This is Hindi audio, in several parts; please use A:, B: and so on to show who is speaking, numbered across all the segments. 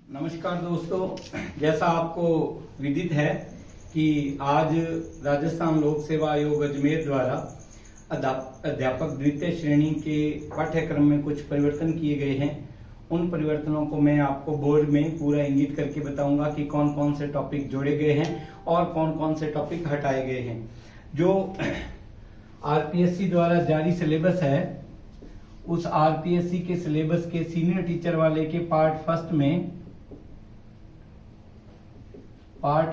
A: नमस्कार दोस्तों, जैसा आपको विदित है कि आज राजस्थान लोक सेवा आयोग अजमेर द्वारा अध्यापक द्वितीय श्रेणी के पाठ्यक्रम में कुछ परिवर्तन किए गए हैं। उन परिवर्तनों को मैं आपको बोर्ड में पूरा इंगित करके बताऊंगा कि कौन कौन से टॉपिक जोड़े गए हैं और कौन कौन से टॉपिक हटाए गए हैं। जो आरपीएससी द्वारा जारी सिलेबस है, उस आरपीएससी के सिलेबस के सीनियर टीचर वाले के पार्ट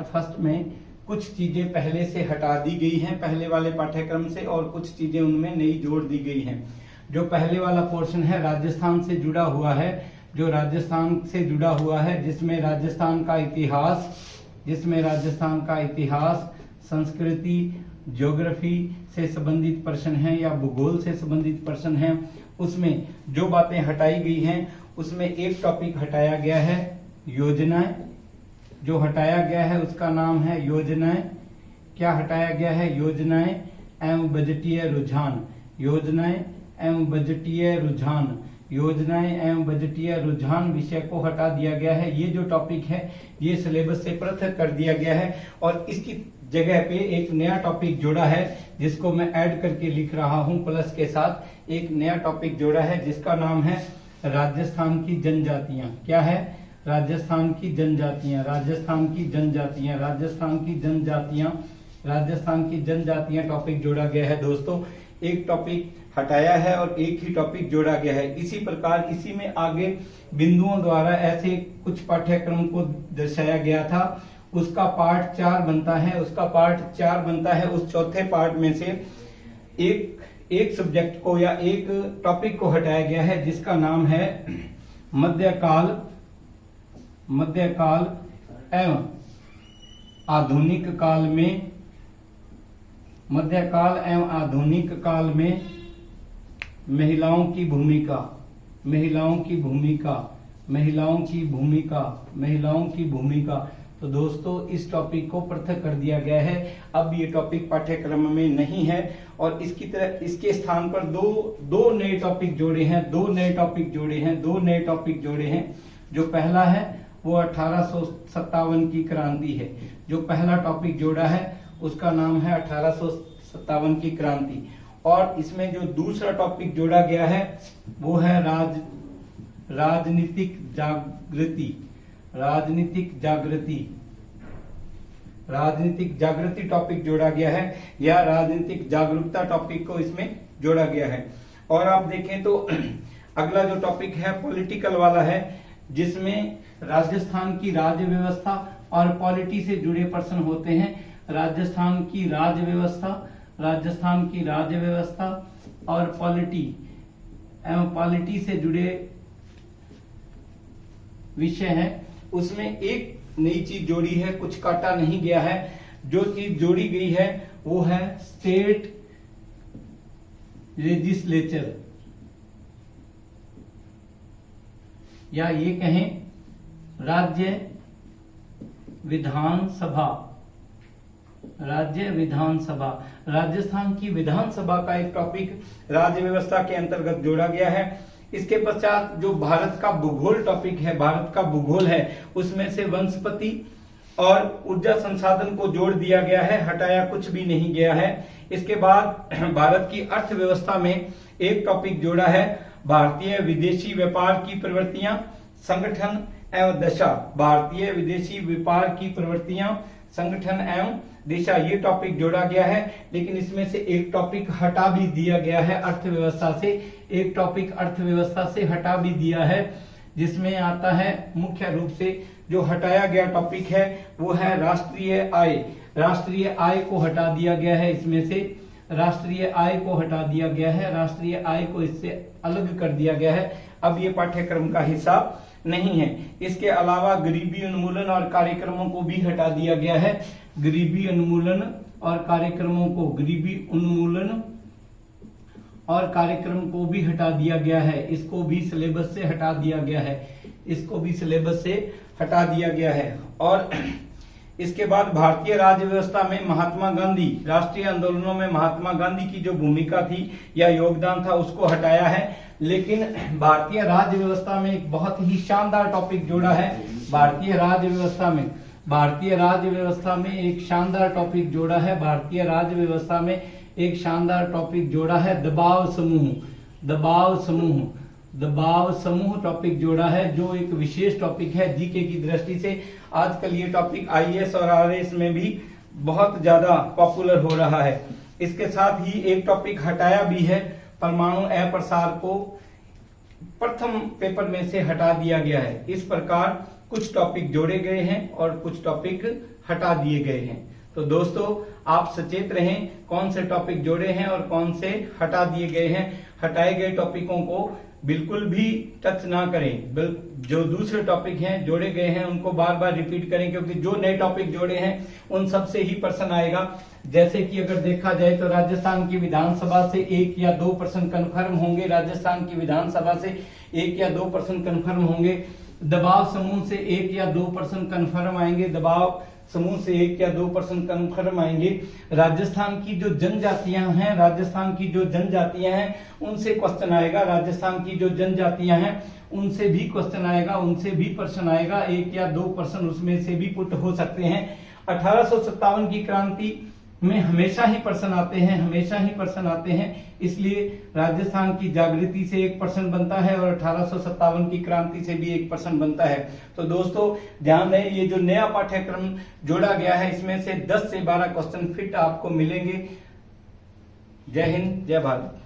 A: फर्स्ट में कुछ चीजें पहले से हटा दी गई हैं पहले वाले पाठ्यक्रम से, और कुछ चीजें उनमें नई जोड़ दी गई हैं। जो पहले वाला पोर्शन है राजस्थान से जुड़ा हुआ है, जिसमें राजस्थान का इतिहास, संस्कृति, ज्योग्राफी से संबंधित प्रश्न हैं या भूगोल से संबंधित प्रश्न हैं, उसमें जो बातें हटाई गई हैं उसमें एक टॉपिक हटाया गया है योजनाएं। जो हटाया गया है उसका नाम है योजनाएं। क्या हटाया गया है? योजनाएं एवं बजटीय रुझान। योजनाएं एवं बजटीय रुझान विषय को हटा दिया गया है। ये जो टॉपिक है ये सिलेबस से पृथक कर दिया गया है और इसकी जगह पे एक नया टॉपिक जोड़ा है जिसको मैं ऐड करके लिख रहा हूं प्लस के साथ। एक नया टॉपिक जोड़ा है जिसका नाम है राजस्थान की जनजातियां। क्या है? राजस्थान की जनजातियां टॉपिक जोड़ा गया है दोस्तों। एक टॉपिक हटाया है और एक ही टॉपिक जोड़ा गया है। इसी प्रकार इसी में आगे बिंदुओं द्वारा ऐसे कुछ पाठ्यक्रम को दर्शाया गया था। उसका पार्ट 4 बनता है। उस चौथे पार्ट में से एक सब्जेक्ट को या एक टॉपिक को हटाया गया है जिसका नाम है मध्यकाल एवं आधुनिक काल में महिलाओं की भूमिका। तो दोस्तों इस टॉपिक को पृथक कर दिया गया है। अब ये टॉपिक पाठ्यक्रम में नहीं है और इसके स्थान पर दो नए टॉपिक जोड़े हैं। जो पहला है वो 1857 की क्रांति है। जो पहला टॉपिक जोड़ा है उसका नाम है 1857 की क्रांति। और इसमें जो दूसरा टॉपिक जोड़ा गया है वो है राजनीतिक जागृति टॉपिक जोड़ा गया है, या राजनीतिक जागरूकता टॉपिक को इसमें जोड़ा गया है। और आप देखें तो अगला जो टॉपिक है पॉलिटिकल वाला है, जिसमें राजस्थान की राज्य व्यवस्था और पॉलिटी से जुड़े प्रश्न होते हैं। राजस्थान की राज्य व्यवस्था और पॉलिटी से जुड़े विषय हैं। उसमें एक नई चीज जोड़ी है, कुछ काटा नहीं गया है। जो चीज जोड़ी गई है वो है स्टेट लेजिस्लेचर, या ये कहें राज्य विधानसभा। राजस्थान की विधानसभा का एक टॉपिक राज्य व्यवस्था के अंतर्गत जोड़ा गया है। इसके पश्चात जो भारत का भूगोल टॉपिक है, उसमें से वनस्पति और ऊर्जा संसाधन को जोड़ दिया गया है, हटाया कुछ भी नहीं गया है। इसके बाद भारत की अर्थव्यवस्था में एक टॉपिक जोड़ा है भारतीय विदेशी व्यापार की प्रवृत्तियां, संगठन एवं दशा। भारतीय विदेशी व्यापार की प्रवृत्तियां, संगठन एवं दिशा, ये टॉपिक जोड़ा गया है। लेकिन इसमें से एक टॉपिक हटा भी दिया गया है अर्थव्यवस्था से हटा भी दिया है, जिसमें आता है मुख्य रूप से जो हटाया गया टॉपिक है वो है राष्ट्रीय आय। राष्ट्रीय आय को हटा दिया गया है। इसमें से राष्ट्रीय आय को हटा दिया गया है, राष्ट्रीय आय को इससे अलग कर दिया गया है। अब ये पाठ्यक्रम का हिस्सा नहीं है। इसके अलावा गरीबी उन्मूलन और कार्यक्रमों को भी हटा दिया गया है। गरीबी उन्मूलन और कार्यक्रम को भी हटा दिया गया है। इसको भी सिलेबस से हटा दिया गया है। और इसके बाद भारतीय राज्य व्यवस्था में महात्मा गांधी, राष्ट्रीय आंदोलनों में महात्मा गांधी की जो भूमिका थी या योगदान था उसको हटाया है। लेकिन भारतीय राज्य व्यवस्था में एक बहुत ही शानदार टॉपिक जोड़ा है। भारतीय राज्य व्यवस्था में एक शानदार टॉपिक जोड़ा है। भारतीय राज्य व्यवस्था में एक शानदार टॉपिक जोड़ा है, दबाव समूह टॉपिक जोड़ा है, जो एक विशेष टॉपिक है जीके की दृष्टि से। आजकल ये टॉपिक आईएएस और आरएएस में भी बहुत ज्यादा पॉपुलर हो रहा है। इसके साथ ही एक टॉपिक हटाया भी है, परमाणु अप्रसार को प्रथम पेपर में से हटा दिया गया है। इस प्रकार कुछ टॉपिक जोड़े गए हैं और कुछ टॉपिक हटा दिए गए हैं। तो दोस्तों आप सचेत रहें कौन से टॉपिक जोड़े हैं और कौन से हटा दिए गए हैं। हटाए गए टॉपिकों को बिल्कुल भी टच ना करें। जो दूसरे टॉपिक हैं जोड़े गए हैं उनको बार बार रिपीट करें, क्योंकि जो नए टॉपिक जोड़े हैं उन सब से ही प्रश्न आएगा। जैसे कि अगर देखा जाए तो राजस्थान की विधानसभा से 1 या 2 प्रश्न कन्फर्म होंगे। राजस्थान की विधानसभा से 1 या 2 प्रश्न कन्फर्म होंगे। दबाव समूह से 1 या 2 प्रश्न कन्फर्म आएंगे। दबाव समूह से 1 या 2 प्रश्न कन्फर्म आएंगे। राजस्थान की जो जनजातियां हैं उनसे क्वेश्चन आएगा। राजस्थान की जो जनजातियां हैं उनसे भी क्वेश्चन आएगा, उनसे भी प्रश्न आएगा। 1 या 2 प्रश्न उसमें से भी पुट हो सकते हैं। 1857 की क्रांति में हमेशा ही प्रश्न आते हैं। इसलिए राजस्थान की जागृति से 1 प्रश्न बनता है और 1857 की क्रांति से भी 1 प्रश्न बनता है। तो दोस्तों ध्यान रहे, ये जो नया पाठ्यक्रम जोड़ा गया है इसमें से 10 से 12 क्वेश्चन फिट आपको मिलेंगे। जय हिंद, जय भारत।